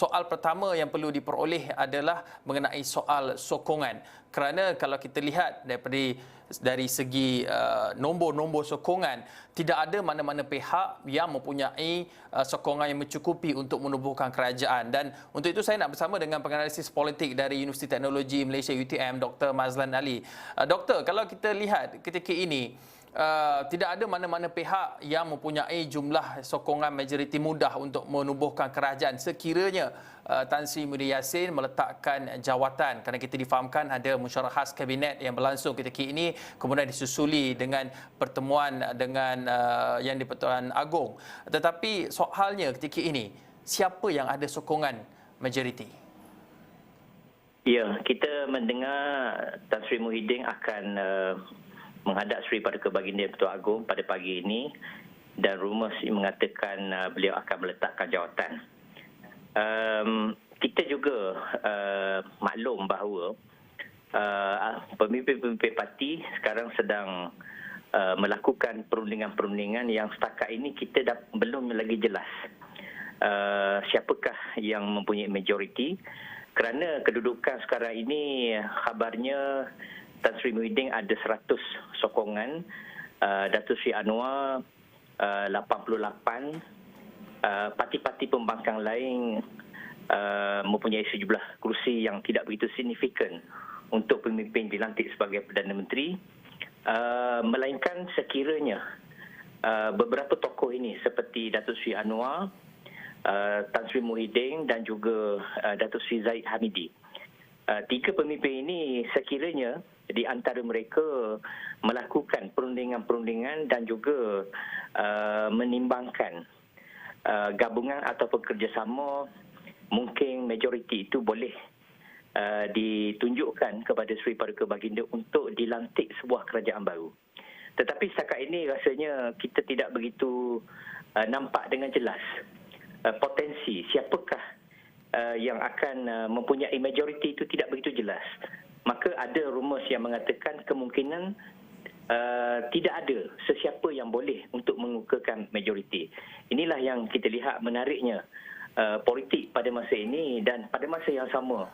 soal pertama yang perlu diperoleh adalah mengenai soal sokongan. Kerana kalau kita lihat dari segi nombor-nombor sokongan, tidak ada mana-mana pihak yang mempunyai sokongan yang mencukupi untuk menubuhkan kerajaan. Dan untuk itu saya nak bersama dengan penganalisis politik dari Universiti Teknologi Malaysia UTM, Dr. Mazlan Ali. Doktor, kalau kita lihat ketika ini, tidak ada mana-mana pihak yang mempunyai jumlah sokongan majoriti mudah untuk menubuhkan kerajaan sekiranya Tan Sri Muhyiddin Yassin meletakkan jawatan, kerana kita difahamkan ada mesyuarat khas kabinet yang berlangsung ketika ini kemudian disusuli dengan pertemuan dengan yang di-Pertuan Agong. Tetapi soalnya ketika ini, siapa yang ada sokongan majoriti? Ya, kita mendengar Tan Sri Muhyiddin akan menghadap Sri Paduka Baginda Pertuan Agong pada pagi ini, dan rumor mengatakan beliau akan meletakkan jawatan. Kita juga maklum bahawa pemimpin-pemimpin parti sekarang sedang melakukan perundingan-perundingan yang setakat ini kita belum lagi jelas siapakah yang mempunyai majoriti, kerana kedudukan sekarang ini khabarnya Tan Sri Muhyiddin ada 100 sokongan, Datuk Sri Anwar 88, parti-parti pembangkang lain mempunyai sejumlah kerusi yang tidak begitu signifikan untuk pemimpin dilantik sebagai Perdana Menteri, melainkan sekiranya beberapa tokoh ini seperti Datuk Sri Anwar, Tan Sri Muhyiddin dan juga Datuk Sri Zahid Hamidi. Tiga pemimpin ini sekiranya di antara mereka melakukan perundingan-perundingan dan juga menimbangkan gabungan ataupun kerjasama, mungkin majoriti itu boleh ditunjukkan kepada Sri Paduka Baginda untuk dilantik sebuah kerajaan baru. Tetapi setakat ini rasanya kita tidak begitu nampak dengan jelas potensi siapakah yang akan mempunyai majoriti itu tidak begitu jelas. Maka ada rumus yang mengatakan kemungkinan tidak ada sesiapa yang boleh untuk mengukuhkan majoriti. Inilah yang kita lihat menariknya politik pada masa ini, dan pada masa yang sama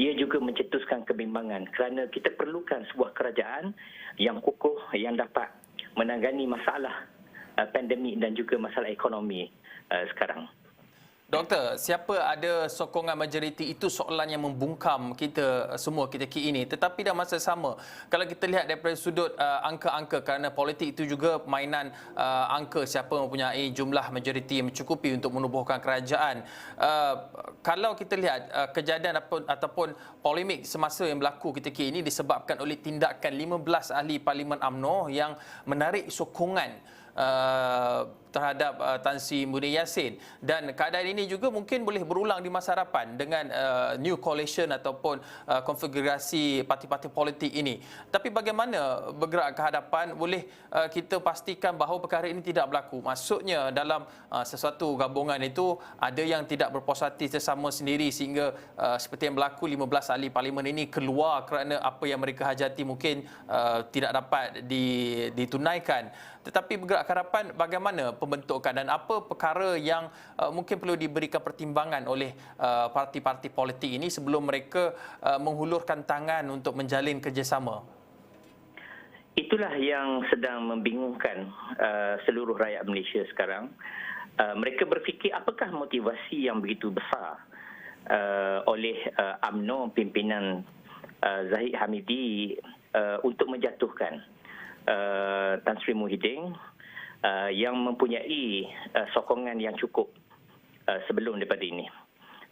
ia juga mencetuskan kebimbangan kerana kita perlukan sebuah kerajaan yang kukuh yang dapat menangani masalah pandemik dan juga masalah ekonomi sekarang. Doktor, siapa ada sokongan majoriti itu soalan yang membungkam kita semua ketika ini. Tetapi dalam masa sama, kalau kita lihat daripada sudut angka-angka, kerana politik itu juga mainan angka siapa mempunyai jumlah majoriti yang mencukupi untuk menubuhkan kerajaan. Kalau kita lihat kejadian ataupun polemik semasa yang berlaku ketika ini disebabkan oleh tindakan 15 ahli Parlimen UMNO yang menarik sokongan terhadap Tan Sri Muhyiddin Yassin, dan keadaan ini juga mungkin boleh berulang di masa hadapan dengan new coalition ataupun konfigurasi parti-parti politik ini. Tapi bagaimana bergerak ke hadapan, boleh kita pastikan bahawa perkara ini tidak berlaku? Maksudnya dalam sesuatu gabungan itu ada yang tidak berpuas hati sesama sendiri sehingga seperti yang berlaku 15 ahli parlimen ini keluar kerana apa yang mereka hajati mungkin tidak dapat ditunaikan. Tetapi bergerak ke hadapan, bagaimana pembentukan dan apa perkara yang mungkin perlu diberikan pertimbangan oleh parti-parti politik ini sebelum mereka menghulurkan tangan untuk menjalin kerjasama? Itulah yang sedang membingungkan seluruh rakyat Malaysia sekarang. Mereka berfikir apakah motivasi yang begitu besar oleh UMNO pimpinan Zahid Hamidi untuk menjatuhkan Tan Sri Muhyiddin yang mempunyai sokongan yang cukup sebelum daripada ini.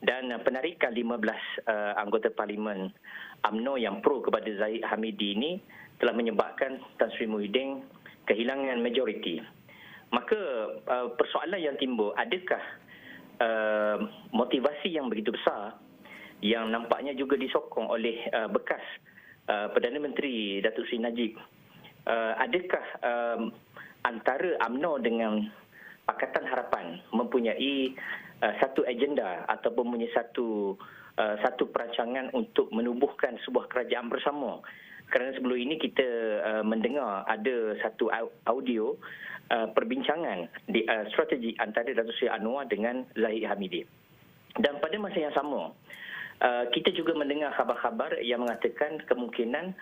Dan penarikan 15 anggota Parlimen UMNO yang pro kepada Zahid Hamidi ini telah menyebabkan Tan Sri Muhyiddin kehilangan majoriti. Maka persoalan yang timbul, adakah motivasi yang begitu besar yang nampaknya juga disokong oleh bekas Perdana Menteri Datuk Seri Najib, adakah antara UMNO dengan Pakatan Harapan mempunyai satu agenda ataupun mempunyai satu perancangan untuk menubuhkan sebuah kerajaan bersama? Kerana sebelum ini kita mendengar ada satu audio perbincangan di strategi antara Datuk Seri Anwar dengan Zahid Hamidi. Dan pada masa yang sama, kita juga mendengar khabar-khabar yang mengatakan kemungkinan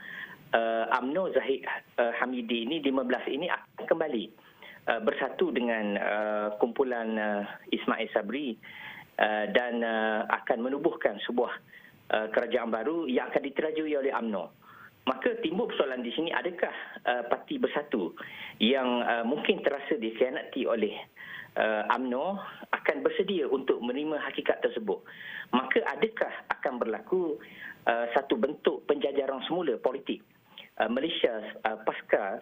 UMNO Zahid Hamidi ini 15 ini akan kembali bersatu dengan kumpulan Ismail Sabri dan akan menubuhkan sebuah kerajaan baru yang akan diterajui oleh UMNO. Maka timbul persoalan di sini, adakah Parti Bersatu yang mungkin terasa dikhianati oleh UMNO akan bersedia untuk menerima hakikat tersebut? Maka adakah akan berlaku satu bentuk penjajaran semula politik Malaysia pasca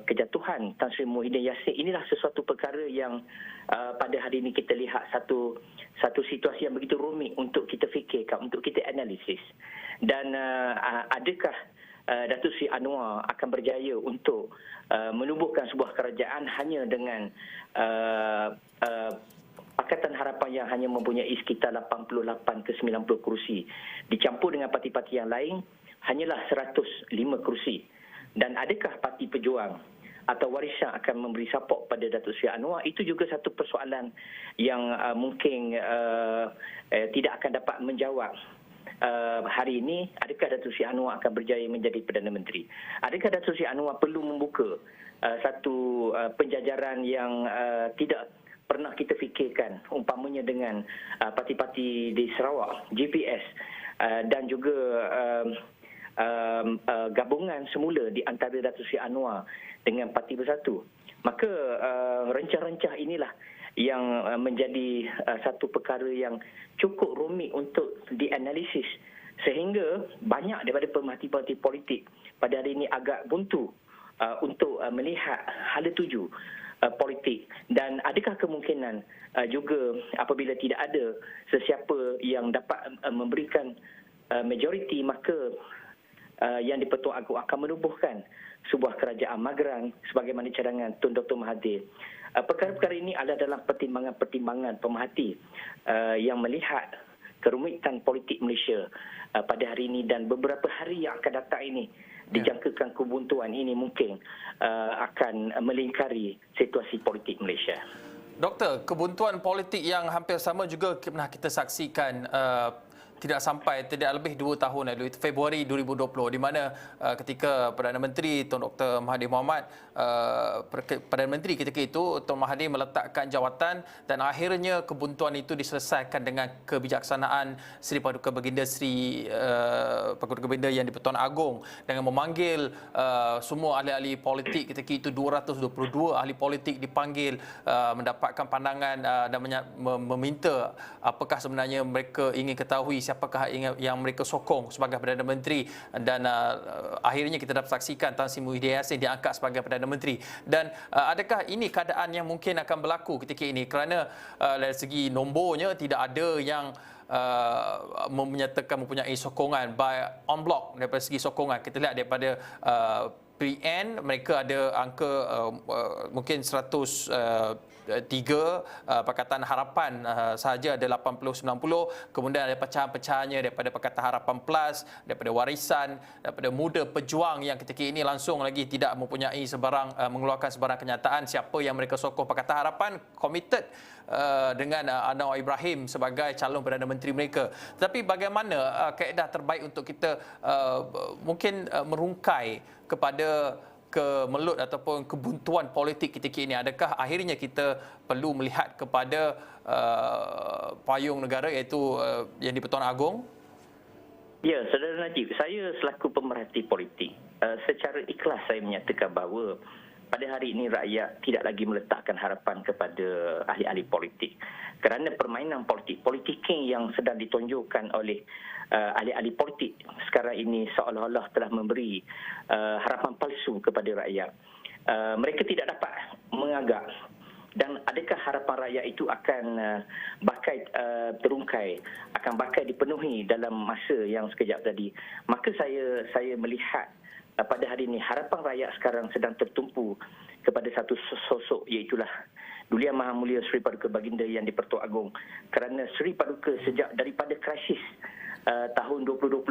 kejatuhan Tan Sri Muhyiddin Yassin? Inilah sesuatu perkara yang pada hari ini kita lihat satu situasi yang begitu rumit untuk kita fikirkan, untuk kita analisis. Dan adakah Datuk Seri Anwar akan berjaya untuk menubuhkan sebuah kerajaan hanya dengan Pakatan Harapan yang hanya mempunyai sekitar 88 ke 90 kerusi dicampur dengan parti-parti yang lain hanyalah 105 kerusi? Dan adakah Parti Pejuang atau Warisan akan memberi support pada Datuk Seri Anwar? Itu juga satu persoalan yang mungkin tidak akan dapat menjawab hari ini. Adakah Datuk Seri Anwar akan berjaya menjadi Perdana Menteri? Adakah Datuk Seri Anwar perlu membuka satu penjajaran yang tidak pernah kita fikirkan, umpamanya dengan parti-parti di Sarawak, GPS, dan juga gabungan semula di antara Datuk Seri Anwar dengan Parti Bersatu? Maka rencah-rencah inilah yang menjadi satu perkara yang cukup rumit untuk dianalisis, sehingga banyak daripada pemerhati-pemerhati politik pada hari ini agak buntu untuk melihat hala tuju politik. Dan adakah kemungkinan juga apabila tidak ada sesiapa yang dapat memberikan majoriti, maka yang di-Pertuan Agong akan menubuhkan sebuah kerajaan Mageran sebagaimana cadangan Tun Dr. Mahathir. Perkara-perkara ini adalah dalam pertimbangan-pertimbangan pemerhati yang melihat kerumitan politik Malaysia pada hari ini, dan beberapa hari yang akan datang ini dijangkakan kebuntuan ini mungkin akan melingkari situasi politik Malaysia. Doktor, kebuntuan politik yang hampir sama juga pernah kita saksikan tidak lebih 2 tahun lalu, itu Februari 2020, di mana ketika Perdana Menteri Tun Dr. Mahathir Mohamad, Perdana Menteri ketika itu Tun Mahathir meletakkan jawatan, dan akhirnya kebuntuan itu diselesaikan dengan kebijaksanaan Seri Paduka Baginda Paduka Baginda yang di-Pertuan Agong dengan memanggil semua ahli-ahli politik ketika itu. 222 ahli politik dipanggil, mendapatkan pandangan dan meminta apakah sebenarnya mereka ingin ketahui siapakah yang mereka sokong sebagai Perdana Menteri, dan akhirnya kita dapat saksikan Tan Sri Muhyiddin Yassin diangkat sebagai Perdana Menteri. Dan adakah ini keadaan yang mungkin akan berlaku ketika ini, kerana dari segi nombornya tidak ada yang menyatakan mempunyai sokongan by on block. Daripada segi sokongan kita lihat daripada PN, mereka ada angka mungkin 103, Pakatan Harapan sahaja ada 80-90, kemudian ada pecahan-pecahannya daripada Pakatan Harapan Plus, daripada Warisan, daripada Muda Pejuang yang ketika ini langsung lagi tidak mempunyai mengeluarkan sebarang kenyataan siapa yang mereka sokong. Pakatan Harapan committed dengan Anwar Ibrahim sebagai calon Perdana Menteri mereka. Tetapi bagaimana kaedah terbaik untuk kita mungkin merungkai kepada kemelut ataupun kebuntuan politik ketika ini? Adakah akhirnya kita perlu melihat kepada payung negara iaitu yang di-Pertuan Agong? Ya, Saudara Najib, saya selaku pemerhati politik, secara ikhlas saya menyatakan bahawa pada hari ini rakyat tidak lagi meletakkan harapan kepada ahli-ahli politik, kerana permainan politik yang sedang ditunjukkan oleh ahli-ahli politik sekarang ini seolah-olah telah memberi harapan palsu kepada rakyat. Mereka tidak dapat mengagak, dan adakah harapan rakyat itu akan bakai terungkai, akan bakai dipenuhi dalam masa yang sekejap tadi? Maka saya melihat pada hari ini harapan rakyat sekarang sedang tertumpu kepada satu sosok, iaitulah Duli Yang Maha Mulia Seri Paduka Baginda yang di-Pertuan Agong. Kerana Seri Paduka sejak daripada krisis tahun 2020,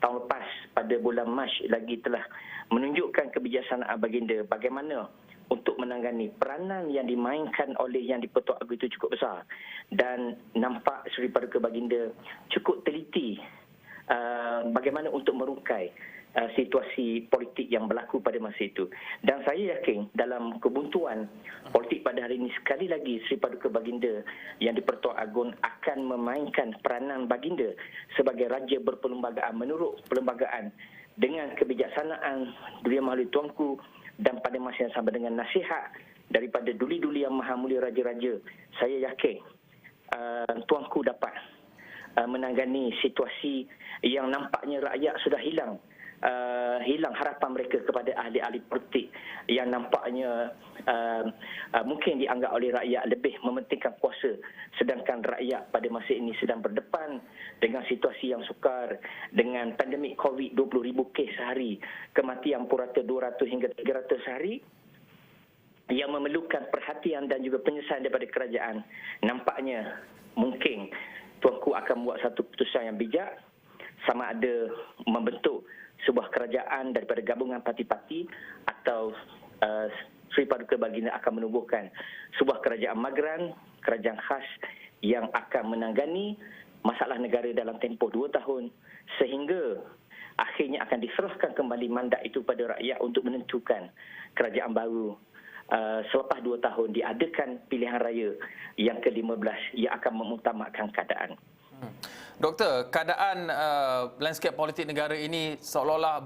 tahun lepas pada bulan Mac lagi, telah menunjukkan kebijaksanaan baginda bagaimana untuk menangani. Peranan yang dimainkan oleh Yang di-Pertuan Agong itu cukup besar, dan nampak Sri Paduka Baginda cukup teliti bagaimana untuk merungkai situasi politik yang berlaku pada masa itu. Dan saya yakin dalam kebuntuan politik pada hari ini, sekali lagi Sri Paduka Baginda Yang di-Pertuan Agong akan memainkan peranan baginda sebagai raja berperlembagaan menurut perlembagaan dengan kebijaksanaan Duli Yang Maha Mulia Tuanku, dan pada masa yang sama dengan nasihat daripada Duli-Duli Yang Maha Mulia Raja-Raja. Saya yakin Tuanku dapat menangani situasi yang nampaknya rakyat sudah hilang harapan mereka kepada ahli-ahli politik yang nampaknya mungkin dianggap oleh rakyat lebih mementingkan kuasa, sedangkan rakyat pada masa ini sedang berdepan dengan situasi yang sukar, dengan pandemik COVID, 20,000 kes sehari, kematian purata 200 hingga 300 sehari, yang memerlukan perhatian dan juga penyelesaian daripada kerajaan. Nampaknya mungkin Tuanku akan membuat satu keputusan yang bijak, sama ada membentuk sebuah kerajaan daripada gabungan parti-parti, atau Sri Paduka Baginda akan menubuhkan sebuah kerajaan magran, kerajaan khas yang akan menangani masalah negara dalam tempoh 2 tahun, sehingga akhirnya akan diserahkan kembali mandat itu pada rakyat untuk menentukan kerajaan baru. Selepas 2 tahun diadakan pilihan raya yang ke-15 yang akan mengutamakan keadaan. Doktor, keadaan landscape politik negara ini seolah-olah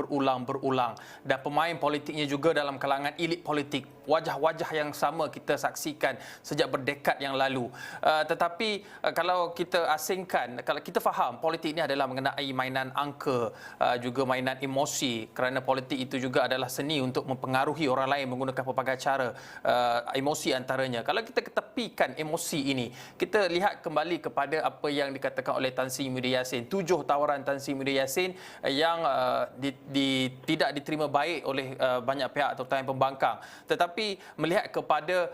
berulang. Dan pemain politiknya juga dalam kalangan elit politik. Wajah-wajah yang sama kita saksikan sejak berdekad yang lalu. Tetapi kalau kita asingkan, kalau kita faham politik ini adalah mengenai mainan angka, juga mainan emosi, kerana politik itu juga adalah seni untuk mempengaruhi orang lain menggunakan pelbagai cara, emosi antaranya. Kalau kita ketepikan emosi ini, kita lihat kembali kepada apa yang dikatakan oleh Tan Sri Muhyiddin Yassin, 7 tawaran Tan Sri Muhyiddin Yassin yang tidak diterima baik oleh banyak pihak terutama pembangkang. Tetapi melihat kepada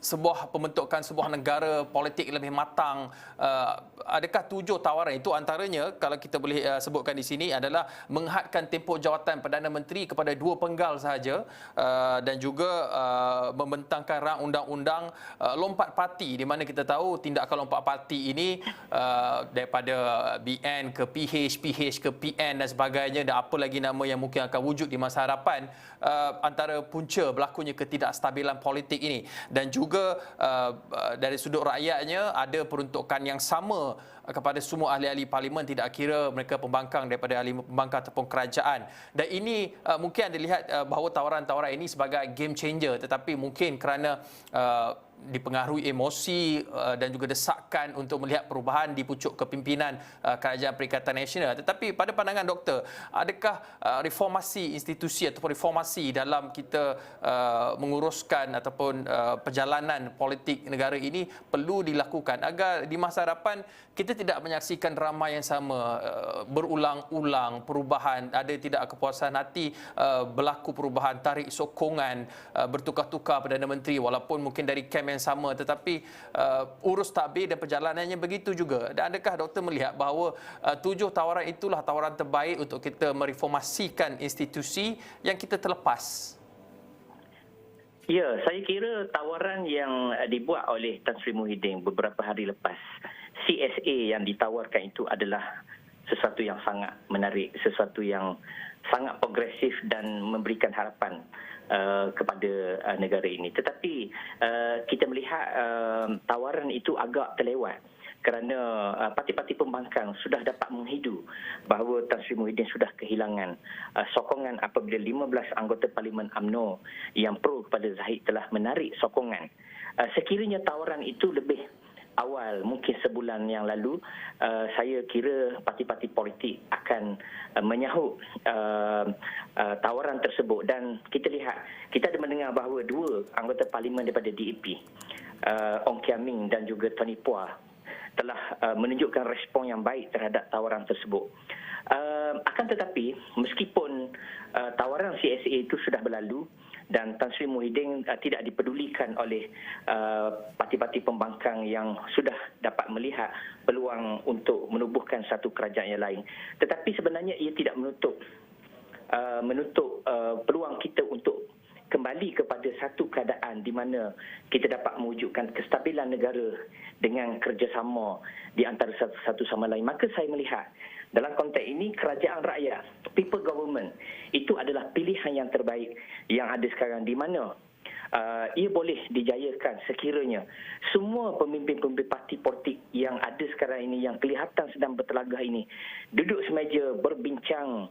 sebuah pembentukan sebuah negara politik lebih matang, adakah 7 tawaran itu antaranya kalau kita boleh sebutkan di sini adalah menghadkan tempoh jawatan Perdana Menteri kepada 2 penggal sahaja, dan juga membentangkan rang undang-undang lompat parti, di mana kita tahu tindakan lompat parti ini daripada BN ke PH ke PN dan sebagainya, dan apa lagi nama yang mungkin akan wujud di masa hadapan, antara punca berlakunya ketidakstabilan politik ini. Dan juga dari sudut rakyatnya ada peruntukan yang sama kepada semua ahli-ahli parlimen, tidak kira mereka pembangkang daripada ahli pembangkang ataupun kerajaan. Dan ini mungkin anda lihat bahawa tawaran-tawaran ini sebagai game changer, tetapi mungkin kerana dipengaruhi emosi dan juga desakan untuk melihat perubahan di pucuk kepimpinan Kerajaan Perikatan Nasional. Tetapi pada pandangan doktor, adakah reformasi institusi ataupun reformasi dalam kita menguruskan ataupun perjalanan politik negara ini perlu dilakukan agar di masa hadapan kita tidak menyaksikan drama yang sama berulang-ulang, perubahan, ada tidak kepuasan hati, berlaku perubahan, tarik sokongan, bertukar-tukar Perdana Menteri walaupun mungkin dari kem yang sama, tetapi urus takbir dan perjalanannya begitu juga. Dan adakah doktor melihat bahawa 7 tawaran itulah tawaran terbaik untuk kita mereformasikan institusi yang kita terlepas? Ya, saya kira tawaran yang dibuat oleh Tan Sri Muhyiddin beberapa hari lepas, CSA yang ditawarkan itu adalah sesuatu yang sangat menarik, sesuatu yang sangat progresif dan memberikan harapan kepada negara ini. Tetapi kita melihat tawaran itu agak terlewat kerana parti-parti pembangkang sudah dapat menghidu bahawa Tan Sri Muhyiddin sudah kehilangan sokongan apabila 15 anggota Parlimen UMNO yang pro kepada Zahid telah menarik sokongan. Sekiranya tawaran itu lebih awal, mungkin sebulan yang lalu, saya kira parti-parti politik akan menyahut tawaran tersebut. Dan kita lihat, kita ada mendengar bahawa 2 anggota parlimen daripada DAP, Ong Kian Ming dan juga Tony Phua, telah menunjukkan respon yang baik terhadap tawaran tersebut. Akan tetapi, meskipun tawaran CSA itu sudah berlalu dan Tan Sri Muhyiddin tidak dipedulikan oleh parti-parti pembangkang yang sudah dapat melihat peluang untuk menubuhkan satu kerajaan yang lain, tetapi sebenarnya ia tidak menutup menutup peluang kita untuk kembali kepada satu keadaan di mana kita dapat mewujudkan kestabilan negara dengan kerjasama di antara satu sama lain. Maka saya melihat dalam konteks ini kerajaan rakyat, people government, itu adalah pilihan yang terbaik yang ada sekarang, di mana ia boleh dijayakan sekiranya semua pemimpin-pemimpin parti politik yang ada sekarang ini, yang kelihatan sedang bertelagah ini, duduk semeja berbincang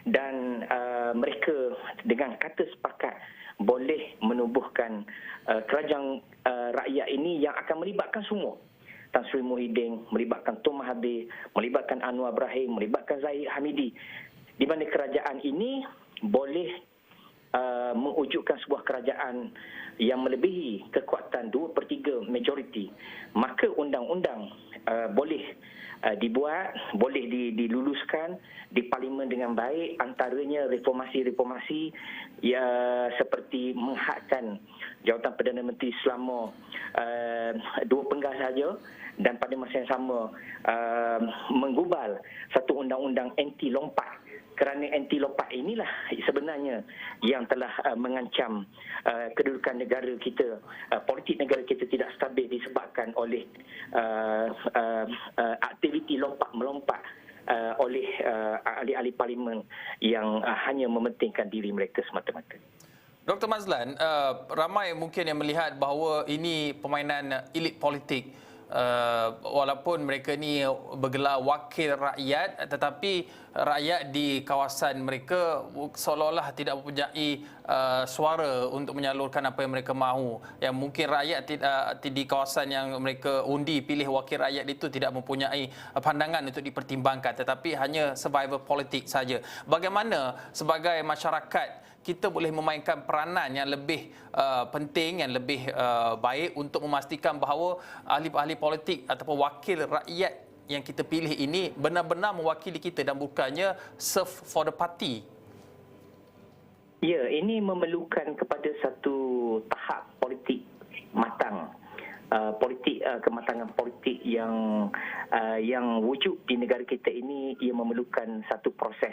dan mereka dengan kata sepakat boleh menubuhkan kerajaan rakyat ini yang akan melibatkan semua. Tan Sri Muhyiddin, melibatkan Tun Mahathir, melibatkan Anwar Ibrahim, melibatkan Zahid Hamidi. Di mana kerajaan ini boleh mewujudkan sebuah kerajaan yang melebihi kekuatan 2/3 majoriti. Maka undang-undang boleh dibuat, boleh diluluskan di parlimen dengan baik, antaranya reformasi-reformasi seperti menghadkan jawatan Perdana Menteri selama 2 penggal saja, dan pada masa yang sama menggubal satu undang-undang anti lompat, kerana anti lompat inilah sebenarnya yang telah mengancam kedudukan negara kita, politik negara kita tidak stabil disebabkan oleh aktiviti lompat-melompat oleh ahli-ahli parlimen yang hanya mementingkan diri mereka semata-mata. Dr. Mazlan, ramai mungkin yang melihat bahawa ini permainan elit politik. Walaupun mereka ni bergelar wakil rakyat, tetapi rakyat di kawasan mereka seolah-olah tidak mempunyai suara untuk menyalurkan apa yang mereka mahu. Yang mungkin rakyat di kawasan yang mereka undi pilih wakil rakyat itu tidak mempunyai pandangan untuk dipertimbangkan, tetapi hanya survival politik saja. Bagaimana sebagai masyarakat kita boleh memainkan peranan yang lebih penting, yang lebih baik untuk memastikan bahawa ahli-ahli politik ataupun wakil rakyat yang kita pilih ini benar-benar mewakili kita dan bukannya serve for the party? Ya, ini memerlukan kepada satu tahap politik matang. Kematangan politik yang wujud di negara kita ini, ia memerlukan satu proses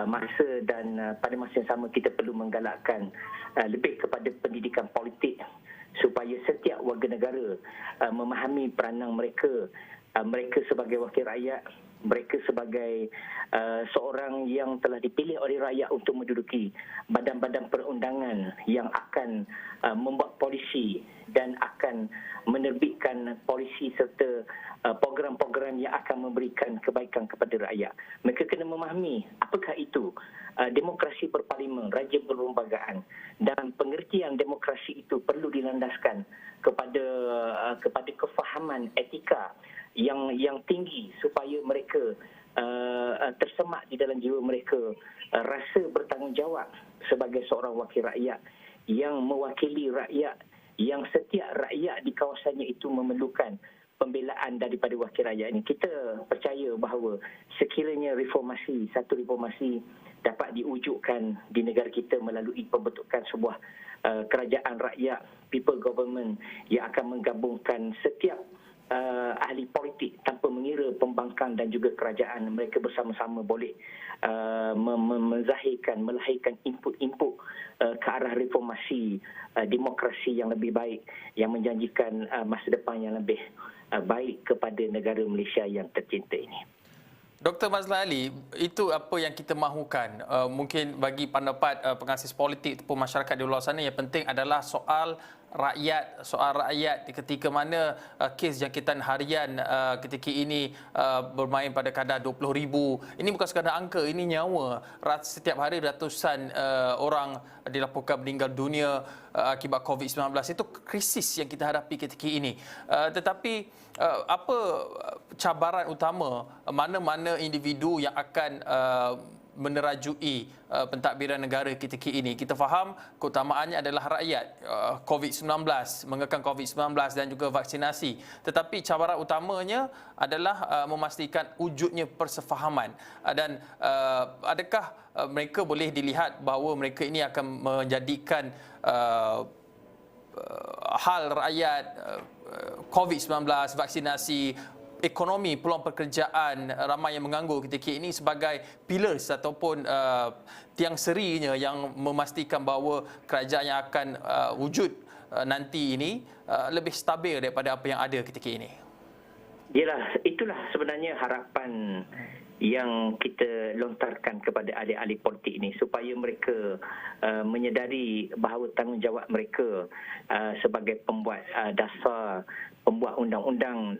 masa, dan pada masa yang sama kita perlu menggalakkan lebih kepada pendidikan politik supaya setiap warga negara memahami peranan mereka, mereka sebagai wakil rakyat, mereka sebagai seorang yang telah dipilih oleh rakyat untuk menduduki badan-badan perundangan yang akan membuat polisi dan akan menerbitkan polisi serta program-program yang akan memberikan kebaikan kepada rakyat. Mereka kena memahami apakah itu demokrasi berparlimen, raja berlembagaan, dan pengertian demokrasi itu perlu dilandaskan kepada kefahaman etika yang tinggi supaya mereka tersemak di dalam jiwa mereka rasa bertanggungjawab sebagai seorang wakil rakyat yang mewakili rakyat, yang setiap rakyat di kawasannya itu memerlukan pembelaan daripada wakil rakyat ini. Kita percaya bahawa sekiranya satu reformasi dapat diwujudkan di negara kita melalui pembentukan sebuah kerajaan rakyat, people government, yang akan menggabungkan setiap ahli politik tanpa mengira pembangkang dan juga kerajaan, mereka bersama-sama boleh melahirkan input-input ke arah reformasi demokrasi yang lebih baik, yang menjanjikan masa depan yang lebih baik kepada negara Malaysia yang tercinta ini. Dr. Mazlan Ali, itu apa yang kita mahukan. Mungkin bagi pendapat pengasis politik ataupun masyarakat di luar sana, yang penting adalah soal rakyat ketika mana kes jangkitan harian ketika ini bermain pada kadar 20,000. Ini bukan sekadar angka, ini nyawa. Setiap hari ratusan orang dilaporkan meninggal dunia akibat COVID-19. Itu krisis yang kita hadapi ketika ini. Tetapi apa cabaran utama, mana-mana individu yang akan menerajui pentadbiran negara ketika ini? Kita faham keutamaannya adalah rakyat, COVID-19, mengekang COVID-19 dan juga vaksinasi. Tetapi cabaran utamanya adalah memastikan wujudnya persefahaman. Dan adakah mereka boleh dilihat bahawa mereka ini akan menjadikan hal rakyat, COVID-19, vaksinasi, ekonomi, peluang pekerjaan, ramai yang menganggur ketika ini sebagai pillars ataupun tiang serinya yang memastikan bahawa kerajaan yang akan wujud nanti ini lebih stabil daripada apa yang ada ketika ini? Yalah, itulah sebenarnya harapan yang kita lontarkan kepada ahli-ahli politik ini supaya mereka menyedari bahawa tanggungjawab mereka sebagai pembuat dasar, pembuat undang-undang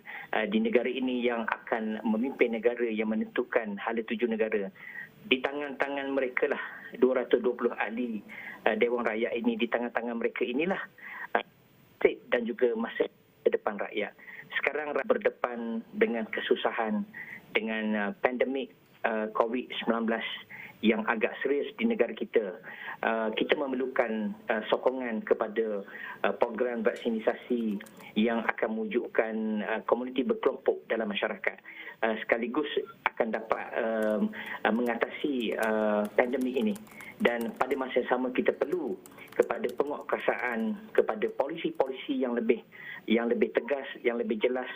di negara ini yang akan memimpin negara, yang menentukan hala tuju negara. Di tangan-tangan mereka lah, 220 ahli Dewan Rakyat ini, di tangan-tangan mereka inilah dan juga masa depan rakyat. Sekarang berdepan dengan kesusahan, dengan pandemik COVID-19 yang agak serius di negara kita. Kita memerlukan sokongan kepada program vaksinisasi yang akan mewujudkan komuniti berkelompok dalam masyarakat. Sekaligus akan dapat mengatasi pandemik ini. Dan pada masa yang sama kita perlu kepada penguatkuasaan, kepada polisi-polisi yang lebih tegas, yang lebih jelas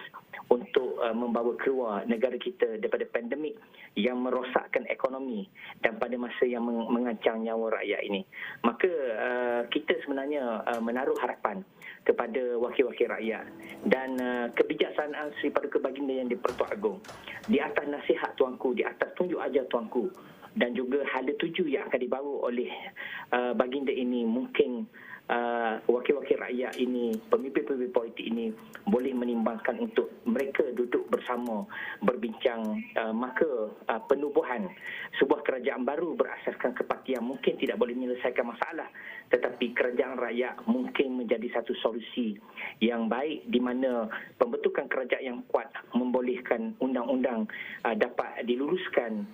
untuk membawa keluar negara kita daripada pandemik yang merosakkan ekonomi dan pada masa yang mengancam nyawa rakyat ini. Maka kita sebenarnya menaruh harapan kepada wakil-wakil rakyat dan kebijaksanaan Sri Paduka Baginda yang di-Pertuan Agong di atas nasihat tuanku, di atas tunjuk ajar tuanku dan juga hala tuju yang akan dibawa oleh baginda ini, mungkin wakil-wakil rakyat ini, pemimpin-pemimpin politik ini boleh menimbangkan untuk mereka duduk bersama berbincang, maka penubuhan sebuah kerajaan baru berasaskan kepartian mungkin tidak boleh menyelesaikan masalah, tetapi kerajaan rakyat mungkin menjadi satu solusi yang baik di mana pembentukan kerajaan yang kuat membolehkan undang-undang dapat diluluskan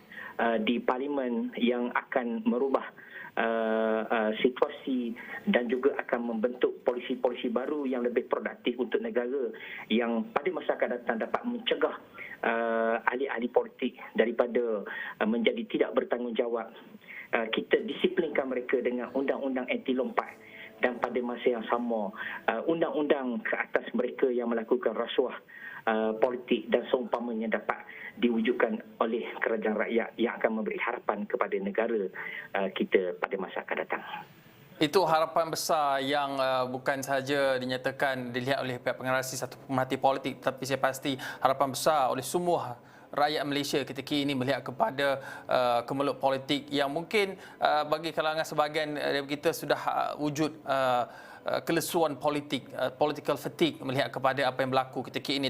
di parlimen yang akan merubah situasi dan juga akan membentuk polisi-polisi baru yang lebih produktif untuk negara yang pada masa akan datang dapat mencegah ahli-ahli politik daripada menjadi tidak bertanggungjawab. Kita disiplinkan mereka dengan undang-undang anti lompat dan pada masa yang sama undang-undang ke atas mereka yang melakukan rasuah politik dan seumpamanya dapat diwujudkan oleh kerajaan rakyat yang akan memberi harapan kepada negara kita pada masa akan datang. Itu harapan besar yang bukan sahaja dinyatakan dilihat oleh pihak pengarasi satu pemerhati politik, tapi saya pasti harapan besar oleh semua rakyat Malaysia ketika ini melihat kepada kemeluk politik yang mungkin bagi kalangan sebahagian dari kita sudah wujud kelesuan politik, political fatigue melihat kepada apa yang berlaku ketika ini.